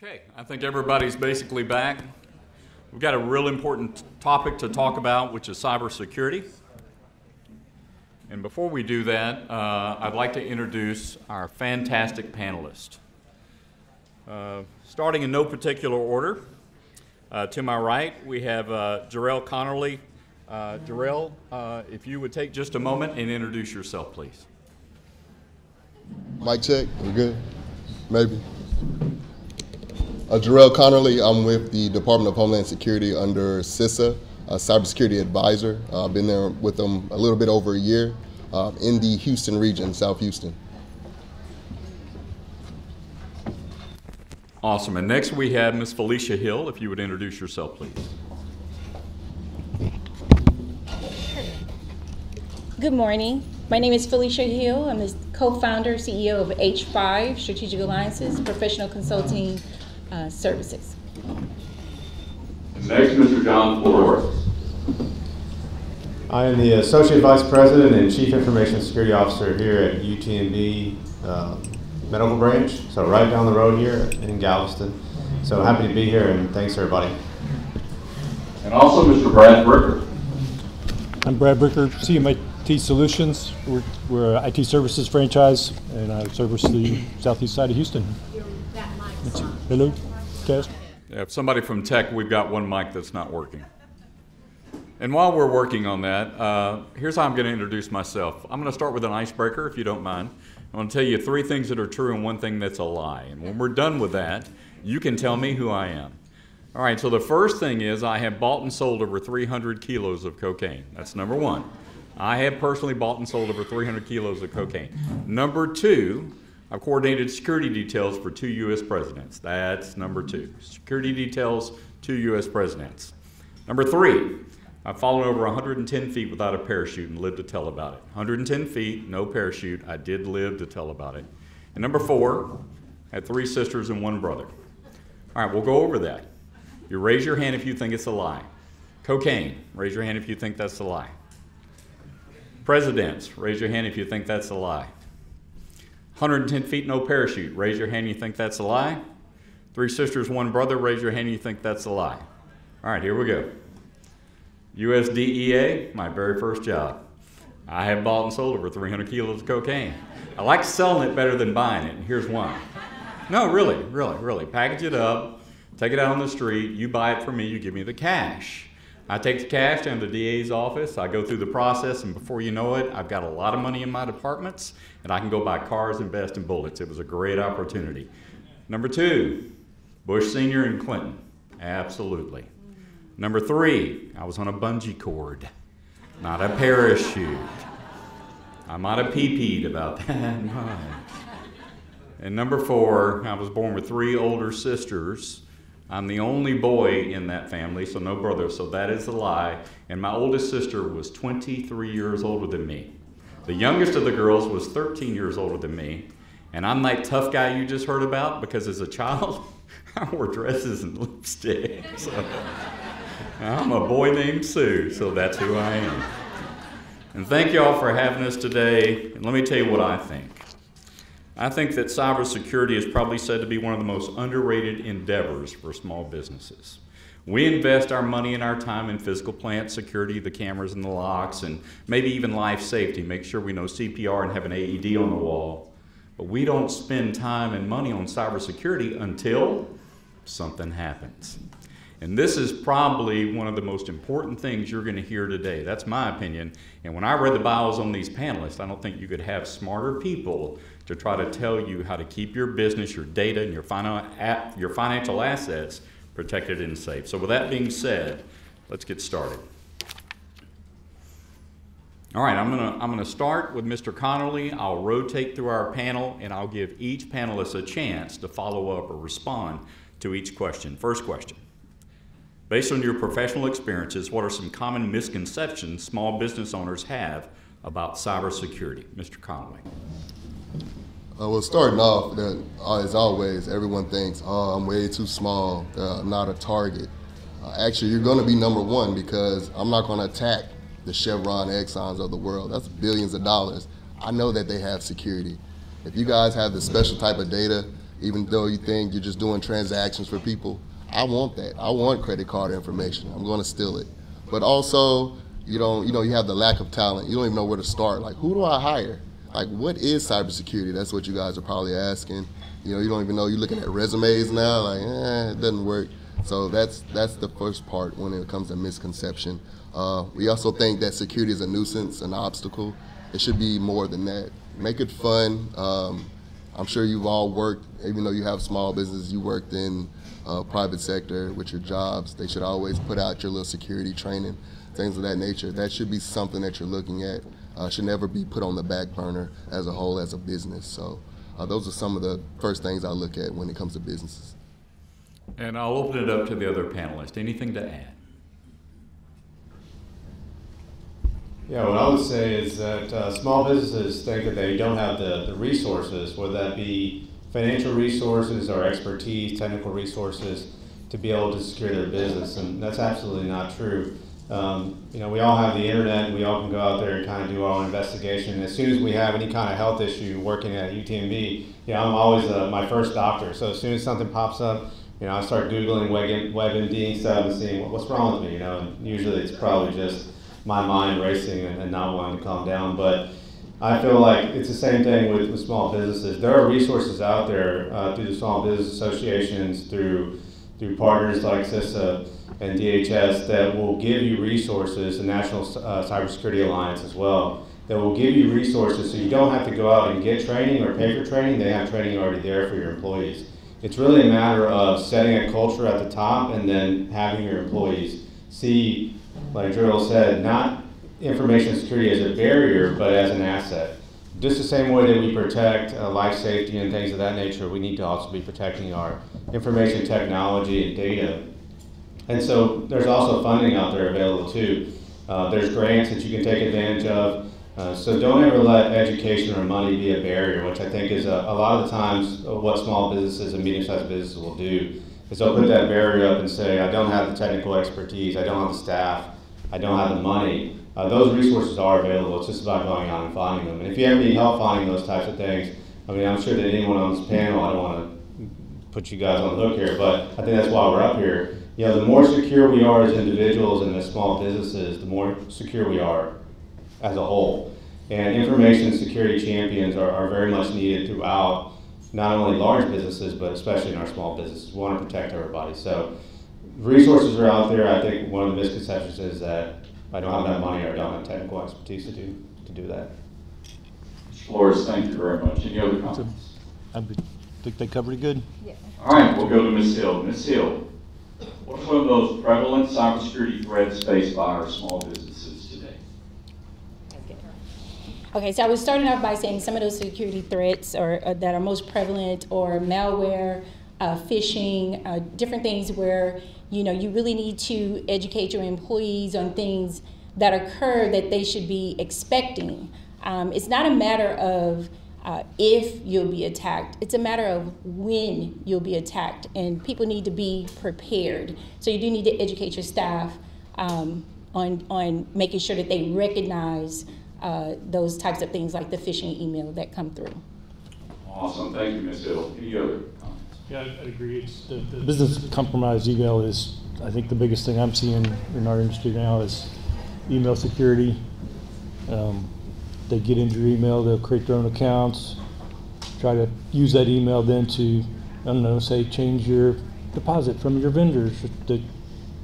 Okay, I think everybody's basically back. We've got a real important topic to talk about, which is cybersecurity. And before we do that, I'd like to introduce our fantastic panelists. Starting in no particular order, to my right, we have Jerrel Conerly. Jerrel, if you would take just a moment and introduce yourself, please. Mic check, we're good? Maybe. Jerrel Conerly, I'm with the Department of Homeland Security under CISA, a cybersecurity advisor. I've been there with them a little bit over a year in the Houston region, South Houston. Awesome, and next we have Ms. Phylicia Hill, if you would introduce yourself, please. Good morning. My name is Phylicia Hill. I'm the co-founder, CEO of H5 Strategic Alliances, professional consulting services. And next, Mr. John Flores. I am the Associate Vice President and Chief Information Security Officer here at UTMB Medical Branch, so right down the road here in Galveston. So happy to be here, and thanks everybody. And also Mr. Brad Bricker. I'm Brad Bricker, CMIT Solutions. We're an IT services franchise, and I service the southeast side of Houston. Hello, test. Yeah, if somebody from tech, we've got one mic that's not working. And while we're working on that, here's how I'm going to introduce myself. I'm going to start with an icebreaker, if you don't mind. I'm going to tell you 3 things that are true and 1 thing that's a lie. And when we're done with that, you can tell me who I am. All right, so the first thing is I have bought and sold over 300 kilos of cocaine. That's number 1. I have personally bought and sold over 300 kilos of cocaine. Number 2, I've coordinated security details for 2 U.S. presidents. That's number 2. Security details, 2 U.S. presidents. Number 3, I've fallen over 110 feet without a parachute and lived to tell about it. 110 feet, no parachute. I did live to tell about it. And number 4, I had 3 sisters and 1 brother. All right, we'll go over that. You raise your hand if you think it's a lie. Cocaine, raise your hand if you think that's a lie. Presidents, raise your hand if you think that's a lie. 110 feet, no parachute, raise your hand if you think that's a lie. 3 sisters, 1 brother, raise your hand if you think that's a lie. All right, here we go. USDEA, my very first job. I have bought and sold over 300 kilos of cocaine. I like selling it better than buying it, and here's why. No, really. Package it up, take it out on the street, you buy it from me, you give me the cash. I take the cash down to the DA's office, I go through the process, and before you know it, I've got a lot of money in my departments, and I can go buy cars, invest in bullets. It was a great opportunity. Number 2, Bush Sr. and Clinton. Absolutely. Number 3, I was on a bungee cord, not a parachute. I might have pee-peed about that much. And number 4, I was born with 3 older sisters. I'm the only boy in that family, so no brother, so that is a lie. And my oldest sister was 23 years older than me. The youngest of the girls was 13 years older than me. And I'm that tough guy you just heard about because as a child, I wore dresses and lipstick. So I'm a boy named Sue, so that's who I am. And thank you all for having us today. And let me tell you what I think. I think that cybersecurity is probably said to be one of the most underrated endeavors for small businesses. We invest our money and our time in physical plant security, the cameras and the locks, and maybe even life safety, make sure we know CPR and have an AED on the wall. But we don't spend time and money on cybersecurity until something happens. And this is probably one of the most important things you're going to hear today. That's my opinion. And when I read the bios on these panelists, I don't think you could have smarter people to try to tell you how to keep your business, your data, and your financial assets protected and safe. So with that being said, let's get started. All right, I'm gonna start with Mr. Conerly. I'll rotate through our panel, and I'll give each panelist a chance to follow up or respond to each question. First question. Based on your professional experiences, what are some common misconceptions small business owners have about cybersecurity? Mr. Conerly. Well, starting off, as always, everyone thinks, oh, I'm way too small, I'm not a target. Actually, you're going to be number 1 because I'm not going to attack the Chevron, Exxons of the world. That's billions of dollars. I know that they have security. If you guys have the special type of data even though you think you're just doing transactions for people. I want that. I want credit card information. I'm going to steal it. But also, you have the lack of talent. You don't even know where to start. Like, who do I hire? Like, what is cybersecurity? That's what you guys are probably asking. You don't even know. You're looking at resumes now, like, it doesn't work. So that's the first part when it comes to misconception. We also think that security is a nuisance, an obstacle. It should be more than that. Make it fun. I'm sure you've all worked, even though you have small business, you worked in private sector with your jobs. They should always put out your little security training, things of that nature. That should be something that you're looking at. Should never be put on the back burner as a whole, as a business. So those are some of the first things I look at when it comes to businesses. And I'll open it up to the other panelists. Anything to add? Yeah, what I would say is that small businesses think that they don't have the resources, whether that be financial resources or expertise, technical resources, to be able to secure their business, and that's absolutely not true. We all have the internet, and we all can go out there and kind of do our own investigation. As soon as we have any kind of health issue working at UTMB, I'm always my first doctor. So as soon as something pops up, I start Googling WebMD stuff and seeing what's wrong with me, and usually it's probably just my mind racing and not wanting to calm down. But I feel like it's the same thing with small businesses. There are resources out there through the small business associations, through partners like CISA and DHS that will give you resources, the National Cybersecurity Alliance as well, that will give you resources so you don't have to go out and get training or pay for training. They have training already there for your employees. It's really a matter of setting a culture at the top and then having your employees see, like Jerrel said, not information security as a barrier, but as an asset. Just the same way that we protect life safety and things of that nature, we need to also be protecting our information technology and data. And so there's also funding out there available too. There's grants that you can take advantage of. So don't ever let education or money be a barrier, which I think is a lot of the times what small businesses and medium-sized businesses will do, is they'll put that barrier up and say, I don't have the technical expertise, I don't have the staff, I don't have the money. Those resources are available. It's just about going out and finding them. And if you ever need help finding those types of things, I'm sure that anyone on this panel, I don't want to put you guys on the hook here, but I think that's why we're up here. The more secure we are as individuals and as small businesses, the more secure we are as a whole. And information security champions are very much needed throughout not only large businesses, but especially in our small businesses. We want to protect everybody. So resources are out there. I think one of the misconceptions is that I don't have that money or I don't have technical expertise to do that. Flores, thank you very much. Any other comments? I think they covered it good. Yeah. All right, we'll go to Ms. Hill. Ms. Hill, what are some of those prevalent cybersecurity threats faced by our small businesses today? Okay, so I was starting off by saying some of those security threats that are most prevalent, or malware, phishing, different things where you really need to educate your employees on things that occur that they should be expecting. It's not a matter of if you'll be attacked, it's a matter of when you'll be attacked, and people need to be prepared. So you do need to educate your staff on making sure that they recognize those types of things like the phishing email that come through. Awesome, thank you, Ms. Hill. Any other comments? Yeah, I agree. It's the business compromise email is, I think, the biggest thing I'm seeing in our industry now is email security. They get into your email, they'll create their own accounts, try to use that email then to, say change your deposit from your vendors, to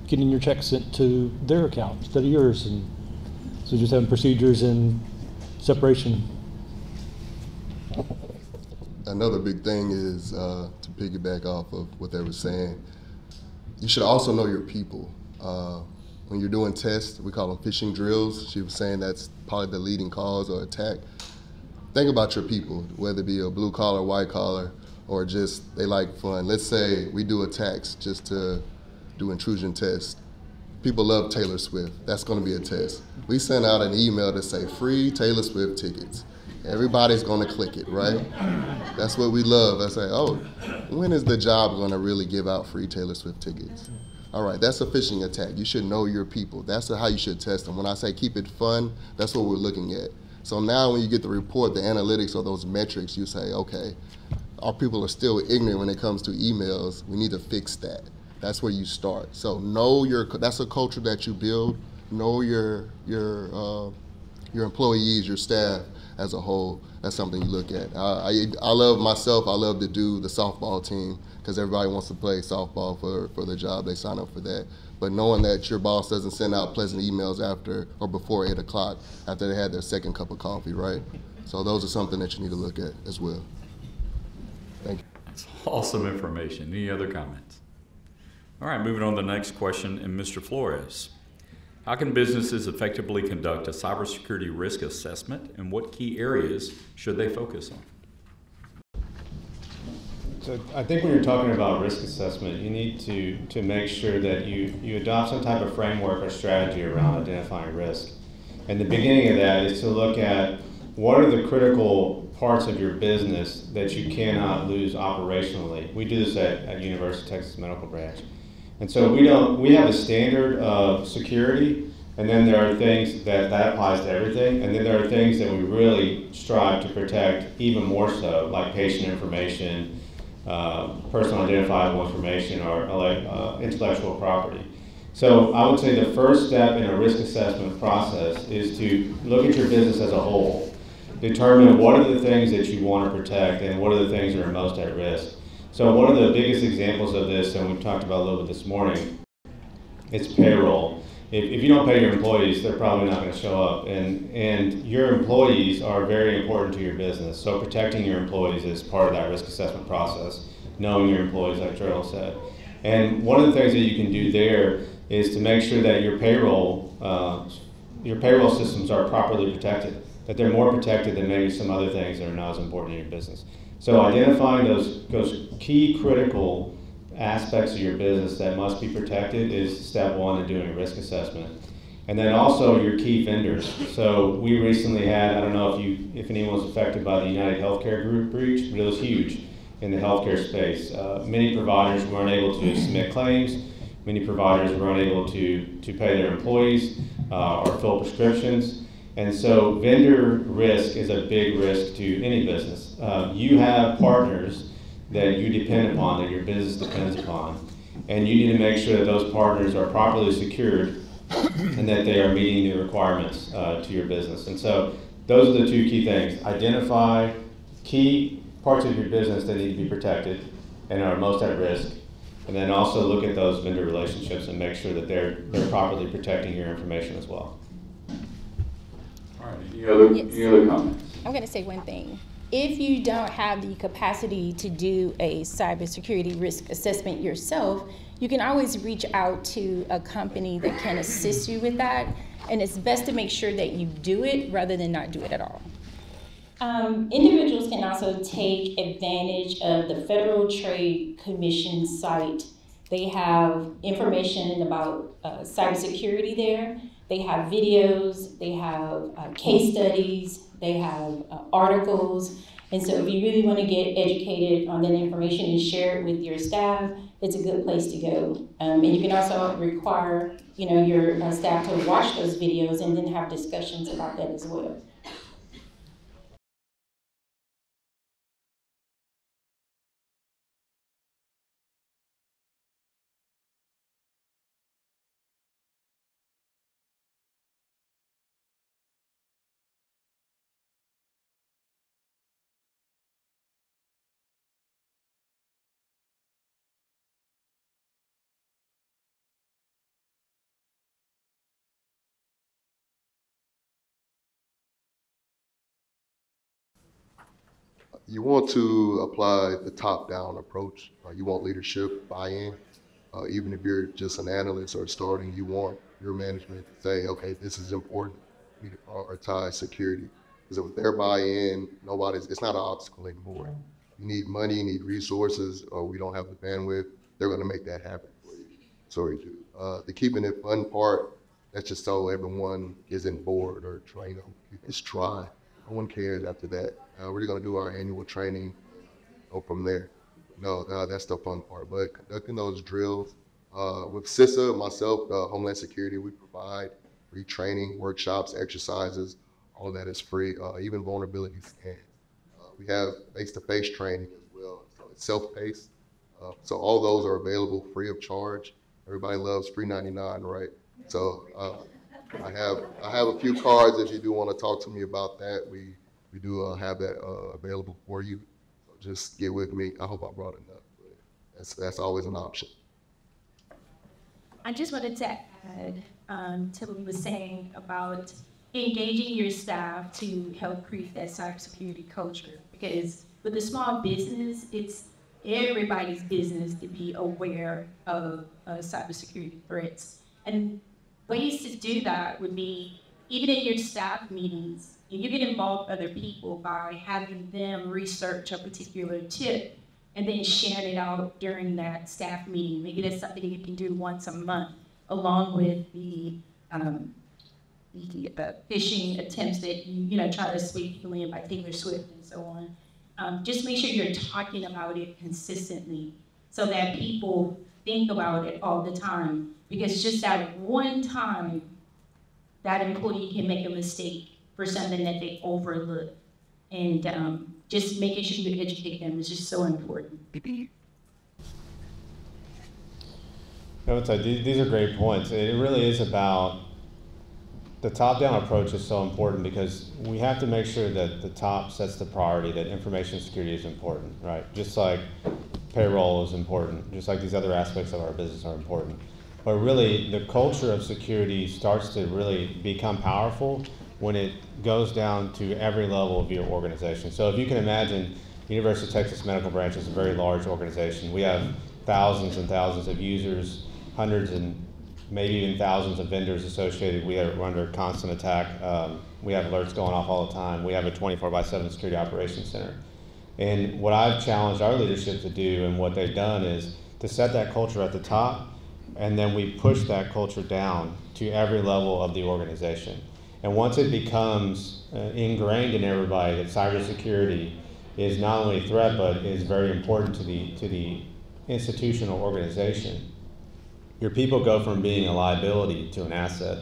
getting your check sent to their account instead of yours. And so just having procedures and separation. Another big thing is, to piggyback off of what they were saying, you should also know your people. When you're doing tests, we call them phishing drills. She was saying that's probably the leading cause or attack. Think about your people, whether it be a blue collar, white collar, or just they like fun. Let's say we do attacks just to do intrusion tests. People love Taylor Swift. That's going to be a test. We send out an email to say free Taylor Swift tickets. Everybody's going to click it, right? That's what we love. I say, oh, when is the job going to really give out free Taylor Swift tickets? All right, that's a phishing attack. You should know your people. That's how you should test them. When I say keep it fun, that's what we're looking at. So now when you get the report, the analytics or those metrics, you say, okay, our people are still ignorant when it comes to emails. We need to fix that. That's where you start. So that's a culture that you build. Know your employees, your staff as a whole. That's something you look at. I love myself. I love to do the softball team because everybody wants to play softball for the job. They sign up for that. But knowing that your boss doesn't send out pleasant emails after or before 8 o'clock after they had their second cup of coffee, right? So those are something that you need to look at as well. Thank you. That's awesome information. Any other comments? All right, moving on to the next question, and Mr. Flores. How can businesses effectively conduct a cybersecurity risk assessment, and what key areas should they focus on? So I think when you're talking about risk assessment, you need to make sure that you adopt some type of framework or strategy around identifying risk. And the beginning of that is to look at what are the critical parts of your business that you cannot lose operationally. We do this at University of Texas Medical Branch. And so we have a standard of security, and then there are things that applies to everything, and then there are things that we really strive to protect even more so, like patient information, personal identifiable information, or intellectual property. So I would say the first step in a risk assessment process is to look at your business as a whole. Determine what are the things that you want to protect and what are the things that are most at risk. So one of the biggest examples of this, and we've talked about a little bit this morning, it's payroll. If you don't pay your employees, they're probably not going to show up. And your employees are very important to your business. So protecting your employees is part of that risk assessment process, knowing your employees, like Jerrel said. And one of the things that you can do there is to make sure that your payroll systems are properly protected, that they're more protected than maybe some other things that are not as important in your business. So identifying those key critical aspects of your business that must be protected is step one in doing a risk assessment. And then also your key vendors. So we recently had, I don't know if anyone was affected by the United Healthcare Group breach, but it was huge in the healthcare space. Many providers weren't able to submit claims. Many providers were unable to pay their employees or fill prescriptions. And so vendor risk is a big risk to any business. You have partners that you depend upon, that your business depends upon. And you need to make sure that those partners are properly secured and that they are meeting the requirements to your business. And so those are the two key things. Identify key parts of your business that need to be protected and are most at risk. And then also look at those vendor relationships and make sure that they're properly protecting your information as well. All right, any other comments? I'm going to say one thing. If you don't have the capacity to do a cybersecurity risk assessment yourself, you can always reach out to a company that can assist you with that. And it's best to make sure that you do it rather than not do it at all. Individuals can also take advantage of the Federal Trade Commission site. They have information about cybersecurity there. They have videos, they have case studies, they have articles. And so if you really want to get educated on that information and share it with your staff, it's a good place to go. And you can also require your staff to watch those videos and then have discussions about that as well. You want to apply the top-down approach. You want leadership buy-in. Even if you're just an analyst or starting, you want your management to say, okay, this is important. We need to prioritize security. Because with their buy-in, it's not an obstacle anymore. You need money, you need resources, or we don't have the bandwidth. They're going to make that happen for you. Sorry, Jude. The keeping it fun part, that's just so everyone isn't bored or trained. Just try. No one cares after that. We're going to do our annual training, go from there. No, that's the fun part. But conducting those drills, with CISA, myself, Homeland Security, we provide free training, workshops, exercises. All that is free, even vulnerability scans. We have face-to-face training as well. self-paced. So all those are available free of charge. Everybody loves free 99, right? So I have a few cards if you do want to talk to me about that. We do have that available for you. So just get with me. I hope I brought enough. But that's always an option. I just wanted to add to what he was saying about engaging your staff to help create that cybersecurity culture. Because with a small business, it's everybody's business to be aware of cybersecurity threats. And ways to do that would be, even in your staff meetings, you can involve other people by having them research a particular tip and then sharing it out during that staff meeting. Maybe that's something you can do once a month, along with the phishing attempts that you try to sweep people in by Taylor Swift and so on. Just make sure you're talking about it consistently so that people think about it all the time. Because just that one time, that employee can make a mistake for something that they overlook. And just making sure you educate them is just so important. I would say these are great points. It really is about the top-down approach is so important because we have to make sure that the top sets the priority, that information security is important, right? Just like payroll is important, just like these other aspects of our business are important. But really, the culture of security starts to really become powerful when it goes down to every level of your organization. So if you can imagine, University of Texas Medical Branch is a very large organization. We have thousands and thousands of users, hundreds and maybe even thousands of vendors associated. We're under constant attack. We have alerts going off all the time. We have a 24/7 security operations center. And what I've challenged our leadership to do and what they've done is to set that culture at the top, and then we push that culture down to every level of the organization. And once it becomes ingrained in everybody that cybersecurity is not only a threat, but is very important to the institutional organization, your people go from being a liability to an asset.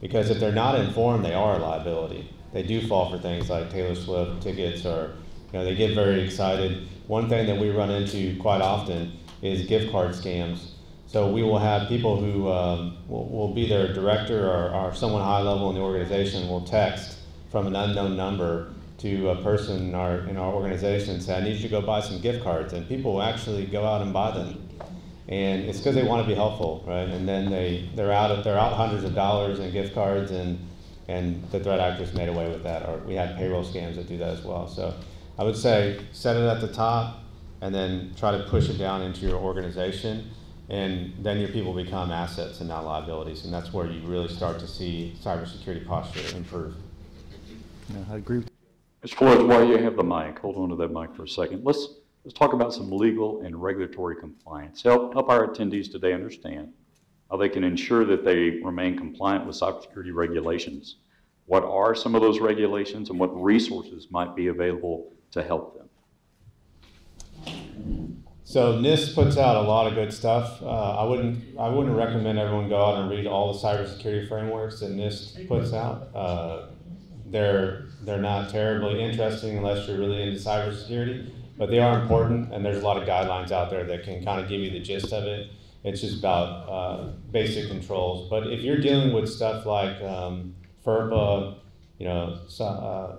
Because if they're not informed, they are a liability. They do fall for things like Taylor Swift tickets, or they get very excited. One thing that we run into quite often is gift card scams. So we will have people who will be their director or someone high level in the organization will text from an unknown number to a person in our organization and say, I need you to go buy some gift cards. And people will actually go out and buy them. And it's because they want to be helpful, right? And then they're out hundreds of dollars in gift cards, and the threat actors made away with that. Or we had payroll scams that do that as well. So I would say set it at the top and then try to push it down into your organization. And then your people become assets and not liabilities, and that's where you really start to see cybersecurity posture improve. Yeah, I agree. Mr. Flores, while you have the mic, hold on to that mic for a second. Let's talk about some legal and regulatory compliance. Help our attendees today understand how they can ensure that they remain compliant with cybersecurity regulations. What are some of those regulations, and what resources might be available to help them? So NIST puts out a lot of good stuff. I wouldn't recommend everyone go out and read all the cybersecurity frameworks that NIST puts out. They're not terribly interesting unless you're really into cybersecurity, but they are important, and there's a lot of guidelines out there that can kind of give you the gist of it. It's just about basic controls. But if you're dealing with stuff like FERPA,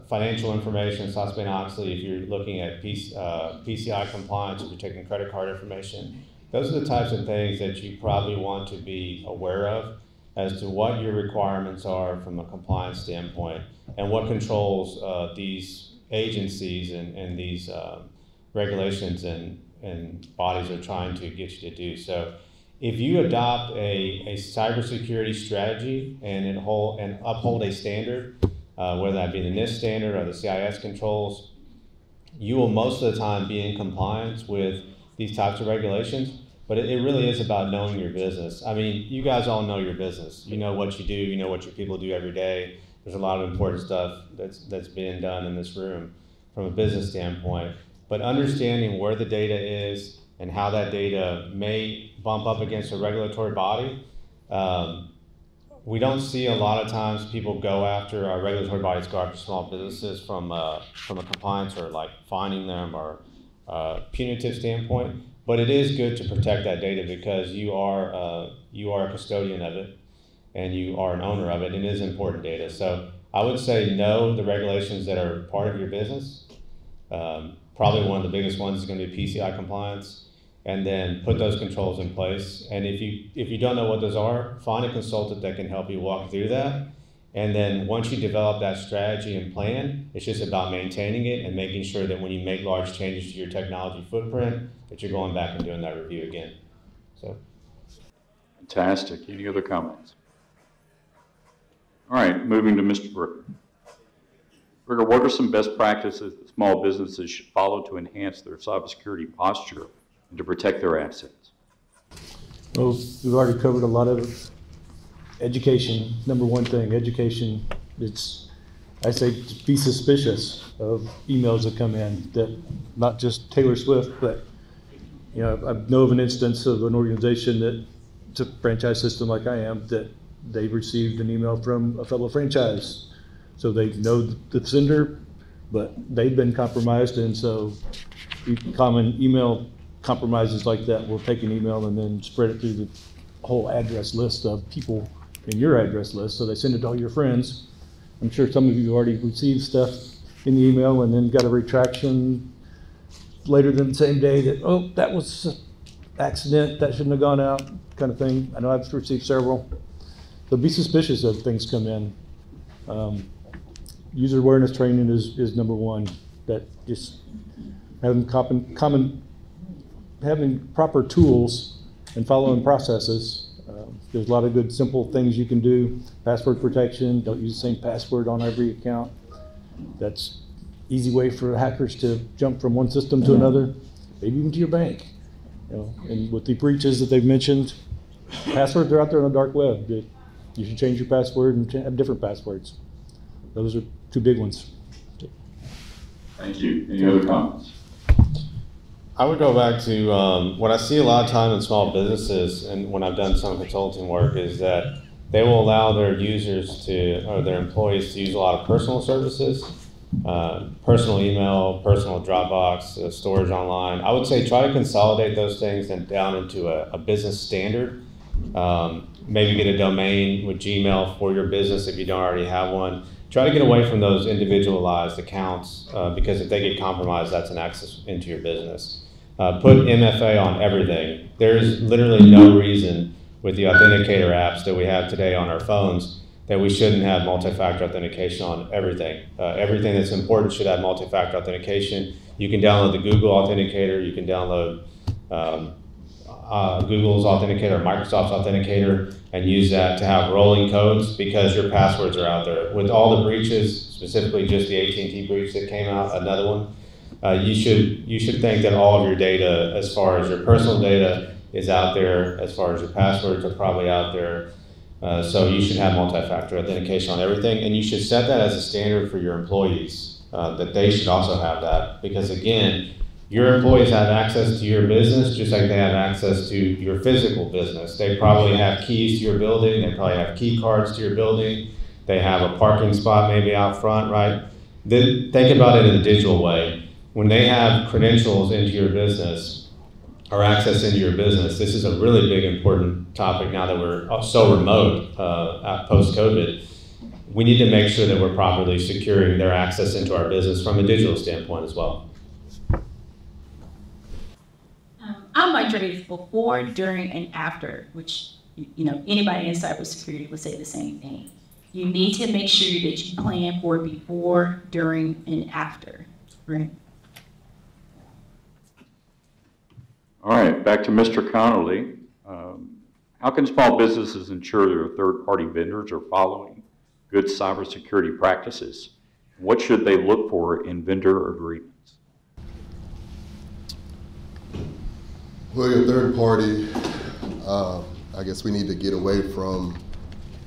financial information, Sarbanes-Oxley, if you're looking at PCI compliance, if you're taking credit card information, those are the types of things that you probably want to be aware of as to what your requirements are from a compliance standpoint and what controls these agencies and these regulations and bodies are trying to get you to do. So if you adopt a cybersecurity strategy and uphold a standard, whether that be the NIST standard or the CIS controls, you will most of the time be in compliance with these types of regulations. But it really is about knowing your business. I mean, you guys all know your business. You know what you do. You know what your people do every day. There's a lot of important stuff that's being done in this room from a business standpoint. But understanding where the data is and how that data may bump up against a regulatory body, we don't see a lot of times people go after regulatory bodies go after small businesses from a compliance or like fining them or punitive standpoint, but it is good to protect that data because you are a custodian of it and you are an owner of it, and it is important data. So I would say know the regulations that are part of your business. Probably one of the biggest ones is going to be PCI compliance, and then put those controls in place. And if you don't know what those are, find a consultant that can help you walk through that. And then once you develop that strategy and plan, it's just about maintaining it and making sure that when you make large changes to your technology footprint, that you're going back and doing that review again. So, Fantastic. Any other comments? All right, moving to Mr. Brooker. Brooker, what are some best practices that small businesses should follow to enhance their cybersecurity posture and to protect their assets? Well, we've already covered a lot of it. Education, number one thing, education. I say be suspicious of emails that come in, that not just Taylor Swift, but I know of an instance of an organization that it's a franchise system like I am, that they received an email from a fellow franchise. So they know the sender, but they've been compromised, and so common email compromises like that will take an email and then spread it through the whole address list of people in your address list, so they send it to all your friends. I'm sure some of you already received stuff in the email and then got a retraction later than the same day that, oh, that was an accident, that shouldn't have gone out, kind of thing. I know I've received several. So be suspicious of things come in. User awareness training is number one. That just having having proper tools and following processes. There's a lot of good simple things you can do. Password protection, don't use the same password on every account. That's easy way for hackers to jump from one system to another, maybe even to your bank. And with the breaches that they've mentioned, passwords are out there on the dark web. You should change your password and have different passwords. Those are two big ones. Thank you. Any other comments? I would go back to what I see a lot of time in small businesses, and when I've done some consulting work, is that they will allow their users or their employees to use a lot of personal services, personal email, personal Dropbox, storage online. I would say try to consolidate those things down into a business standard. Maybe get a domain with Gmail for your business if you don't already have one. Try to get away from those individualized accounts because if they get compromised, that's an access into your business. Put MFA on everything. There's literally no reason with the authenticator apps that we have today on our phones that we shouldn't have multi-factor authentication on everything. Everything that's important should have multi-factor authentication. You can download the Google Authenticator. You can download Google's Authenticator or Microsoft's Authenticator and use that to have rolling codes because your passwords are out there. With all the breaches, specifically just the AT&T breach that came out, another one, you should think that all of your data, as far as your personal data, is out there, as far as your passwords are probably out there. So you should have multi-factor authentication on everything, and you should set that as a standard for your employees, that they should also have that. Because again, your employees have access to your business just like they have access to your physical business. They probably have keys to your building, they probably have key cards to your building, they have a parking spot maybe out front, right? Then think about it in a digital way. When they have credentials into your business or access into your business, this is a really big important topic now that we're so remote post-COVID. We need to make sure that we're properly securing their access into our business from a digital standpoint as well. I'm moderated before, during, and after, which anybody in cybersecurity would say the same thing. You need to make sure that you plan for before, during, and after, right? All right, back to Mr. Conerly. How can small businesses ensure their third-party vendors are following good cybersecurity practices? What should they look for in vendor agreements? Well, your third party, I guess we need to get away from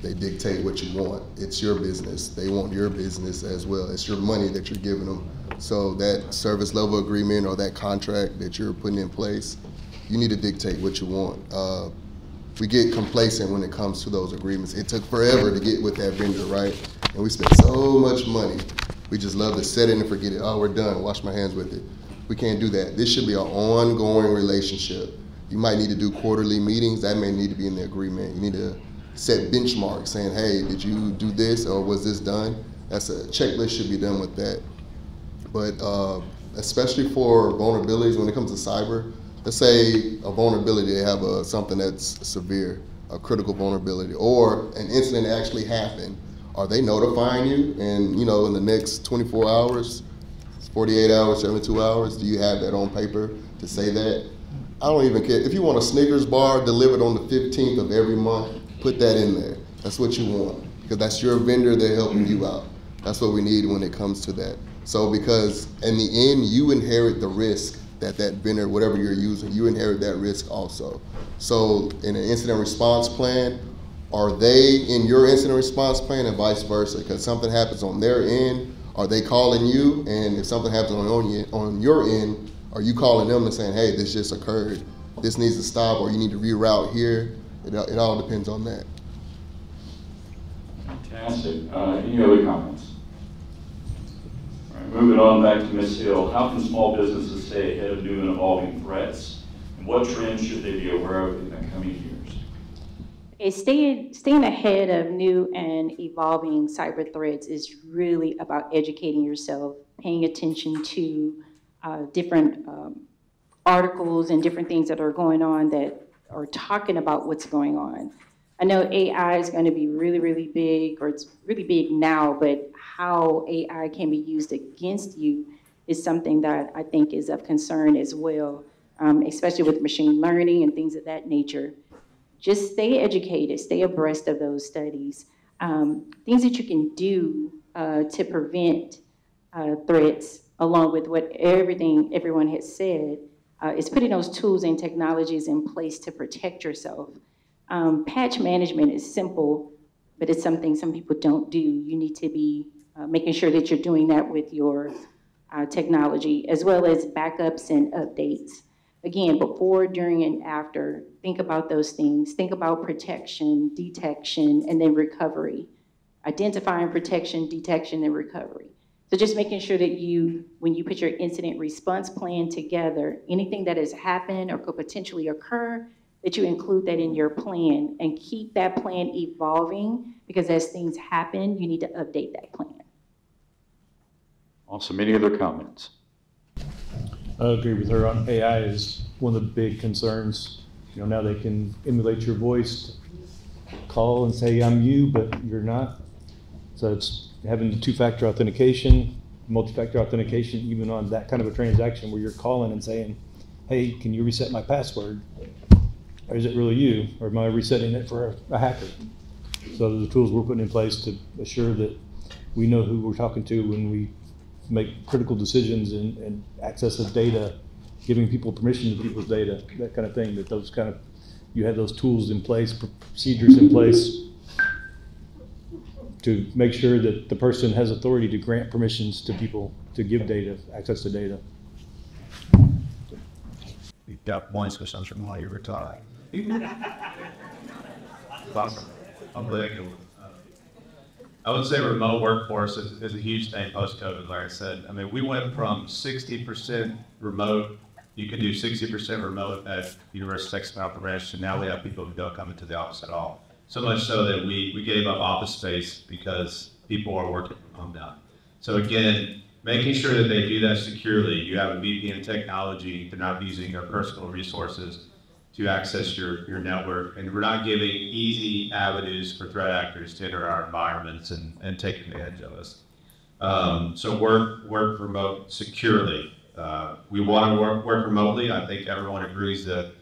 they dictate what you want. It's your business. They want your business as well. It's your money that you're giving them. So that service level agreement or that contract that you're putting in place, you need to dictate what you want. We get complacent when it comes to those agreements. It took forever to get with that vendor, right? And we spent so much money. We just love to set it and forget it. Oh, we're done, wash my hands with it. We can't do that. This should be an ongoing relationship. You might need to do quarterly meetings. That may need to be in the agreement. You need to set benchmarks saying, hey, did you do this or was this done? That's a checklist should be done with that. But especially for vulnerabilities when it comes to cyber, let's say a vulnerability, they have something that's severe, a critical vulnerability, or an incident actually happened. Are they notifying you? And in the next 24 hours, 48 hours, 72 hours, do you have that on paper to say that? I don't even care. If you want a Snickers bar delivered on the 15th of every month, put that in there. That's what you want, because that's your vendor, they're helping you out. That's what we need when it comes to that. So because in the end, you inherit the risk that vendor, whatever you're using, you inherit that risk also. So in an incident response plan, are they in your incident response plan and vice versa? Because something happens on their end, are they calling you? And if something happens on your end, are you calling them and saying, hey, this just occurred, this needs to stop, or you need to reroute here? It all depends on that. Fantastic. Any other comments? All right, moving on back to Ms. Hill. How can small businesses stay ahead of new and evolving threats? And what trends should they be aware of in the coming years? Staying ahead of new and evolving cyber threats is really about educating yourself, paying attention to different articles and different things that are going on that are talking about what's going on. I know AI is going to be really, really big, or it's really big now, but how AI can be used against you is something that I think is of concern as well, especially with machine learning and things of that nature. Just stay educated, stay abreast of those studies. Things that you can do to prevent threats, along with what everyone has said, is putting those tools and technologies in place to protect yourself. Patch management is simple, but it's something some people don't do. You need to be making sure that you're doing that with your technology, as well as backups and updates. Again, before, during, and after, think about those things. Think about protection, detection, and then recovery. Identifying protection, detection, and recovery. So just making sure that when you put your incident response plan together, anything that has happened or could potentially occur, that you include that in your plan and keep that plan evolving, because as things happen, you need to update that plan. Awesome. Any other comments? I agree with her on AI is one of the big concerns. Now they can emulate your voice, call and say, I'm you, but you're not. So it's having the two-factor authentication, multi-factor authentication, even on that kind of a transaction where you're calling and saying, hey, can you reset my password? Or is it really you? Or am I resetting it for a hacker? So the tools we're putting in place to assure that we know who we're talking to when we make critical decisions and access of data, giving people permission to people's data, that kind of thing, that you have those tools in place, procedures in place to make sure that the person has authority to grant permissions to people to give data, access to data. We've got points questions from while you were talking. I would say remote workforce is a huge thing post-COVID, like I said. I mean, we went from 60% remote, you can do 60% remote at University of Texas Mountain Ranch, and now we have people who don't come into the office at all. So much so that we gave up office space because people are working from home now. So again, making sure that they do that securely. You have a VPN technology, they're not using their personal resources to access your network, and we're not giving easy avenues for threat actors to enter our environments and take advantage of us. So work remote securely. We want to work remotely. I think everyone agrees that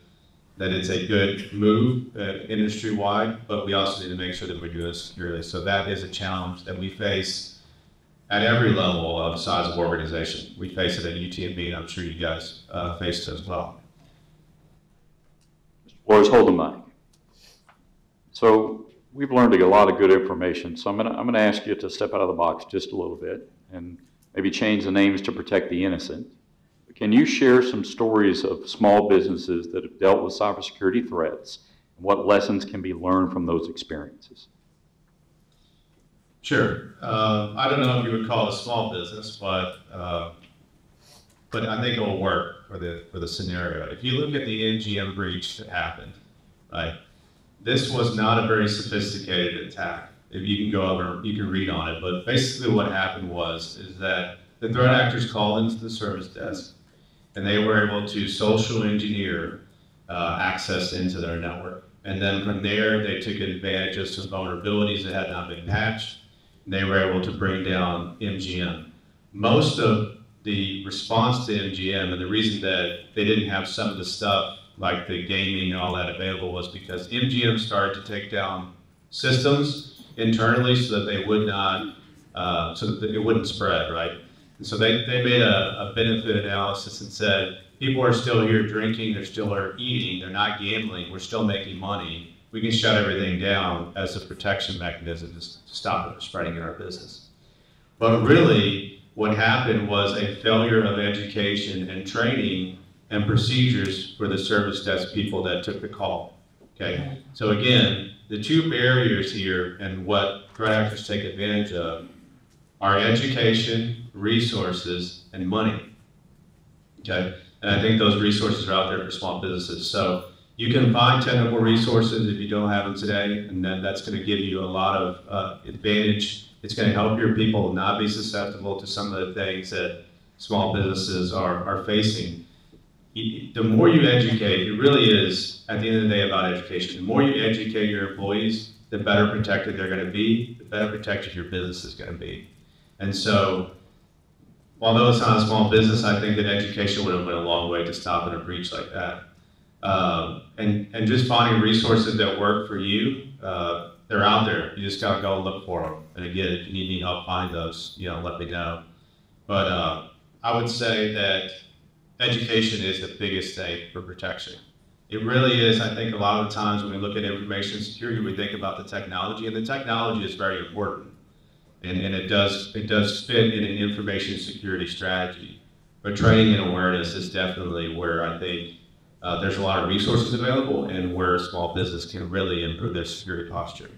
it's a good move industry-wide, but we also need to make sure that we do it securely. So that is a challenge that we face at every level of size of organization. We face it at UTMB, and I'm sure you guys face it as well. Flores, hold the mic. So we've learned a lot of good information. So I'm gonna ask you to step out of the box just a little bit and maybe change the names to protect the innocent. Can you share some stories of small businesses that have dealt with cybersecurity threats and what lessons can be learned from those experiences? Sure. I don't know if you would call it a small business, but but I think it will work for the scenario. If you look at the MGM breach that happened, right? This was not a very sophisticated attack. If you can go over, you can read on it, but basically what happened is that the threat actors called into the service desk, and they were able to social engineer access into their network. And then from there, they took advantage of some vulnerabilities that had not been patched. And they were able to bring down MGM. Most of the response to MGM, and the reason that they didn't have some of the stuff like the gaming and all that available, was because MGM started to take down systems internally so that they would not, so that it wouldn't spread, right? And so they made a benefit analysis and said, people are still here drinking, they're still are eating, they're not gambling, we're still making money. We can shut everything down as a protection mechanism to stop it from spreading in our business. But really, what happened was a failure of education and training and procedures for the service desk people that took the call, okay? So again, the two barriers here and what threat actors take advantage of are education, resources, and money, okay? And I think those resources are out there for small businesses. So you can find technical resources if you don't have them today, and then that's going to give you a lot of advantage. It's going to help your people not be susceptible to some of the things that small businesses are facing. The more you educate, it really is, at the end of the day, about education. The more you educate your employees, the better protected they're going to be, the better protected your business is going to be. And so, although it's not a small business, I think that education would have went a long way to stopping a breach like that. And just finding resources that work for you, they're out there. You just got to go look for them. And again, if you need any help find those, let me know. But I would say that education is the biggest thing for protection. It really is. I think a lot of the times when we look at information security, we think about the technology, and the technology is very important. And it does fit in an information security strategy. But training and awareness is definitely where I think there's a lot of resources available and where a small business can really improve their security posture.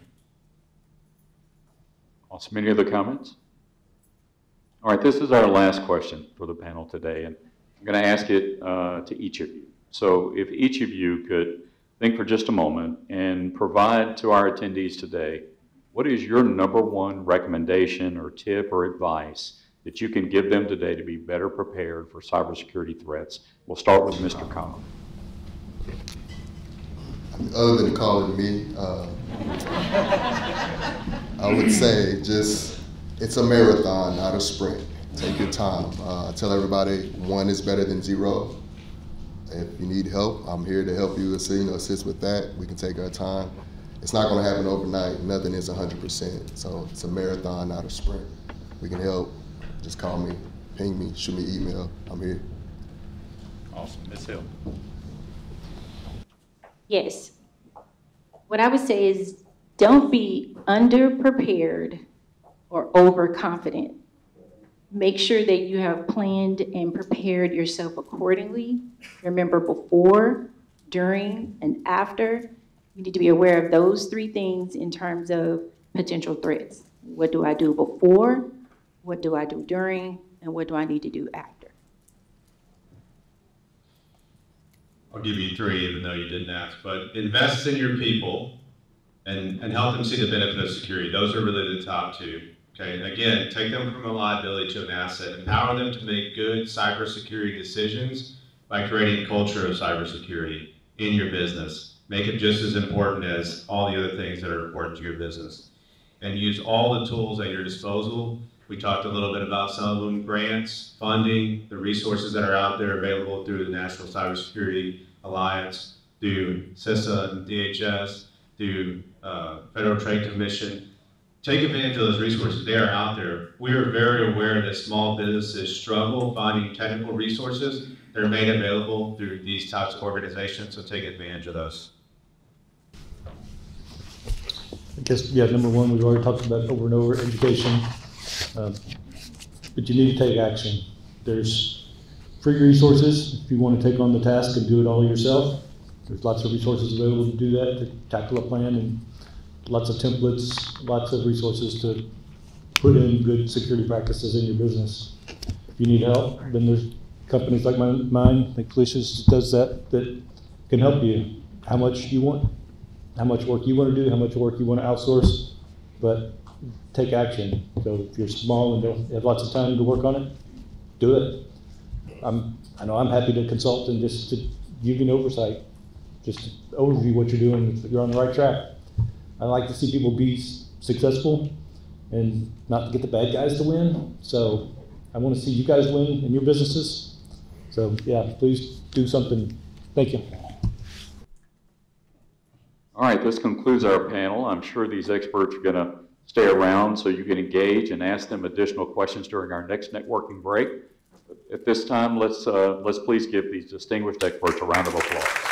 Awesome. Any other comments? All right, this is our last question for the panel today, and I'm going to ask it to each of you. So if each of you could think for just a moment and provide to our attendees today, what is your #1 recommendation or tip or advice that you can give them today to be better prepared for cybersecurity threats? We'll start with Mr. Conerly. Other than calling me, I would say it's a marathon, not a sprint. Take your time. Tell everybody 1 is better than 0. If you need help, I'm here to help you assist with that. We can take our time. It's not going to happen overnight. Nothing is 100%. So it's a marathon, not a sprint. We can help. Just call me, ping me, shoot me an email. I'm here. Awesome. Ms. Hill. Yes. What I would say is don't be underprepared or overconfident. Make sure that you have planned and prepared yourself accordingly. Remember, before, during, and after. You need to be aware of those 3 things in terms of potential threats. What do I do before? What do I do during? And what do I need to do after? I'll give you 3, even though you didn't ask, but invest in your people and help them see the benefit of security. Those are really the top 2. Okay, and again, take them from a liability to an asset. Empower them to make good cybersecurity decisions by creating a culture of cybersecurity in your business. Make it just as important as all the other things that are important to your business. And use all the tools at your disposal. We talked a little bit about some of them, grants, funding, the resources that are out there available through the National Cybersecurity Alliance, through CISA and DHS, through Federal Trade Commission. Take advantage of those resources. They are out there. We are very aware that small businesses struggle finding technical resources. They're made available through these types of organizations, so take advantage of those. I guess, yeah, #1, we've already talked about over and over, education. But you need to take action. There's free resources if you want to take on the task and do it all yourself. There's lots of resources available to do that, to tackle a plan, and lots of templates, lots of resources to put in good security practices in your business. If you need help, then there's companies like mine, like Phylicia does that can help you. How much you want, how much work you want to do, how much work you want to outsource, but take action. So if you're small and don't have lots of time to work on it, do it. I know I'm happy to consult and just to give you an oversight, just to overview what you're doing, if you're on the right track. I like to see people be successful and not to get the bad guys to win. So I want to see you guys win in your businesses. So yeah, please do something. Thank you. All right, this concludes our panel. I'm sure these experts are going to stay around so you can engage and ask them additional questions during our next networking break. At this time, let's please give these distinguished experts a round of applause.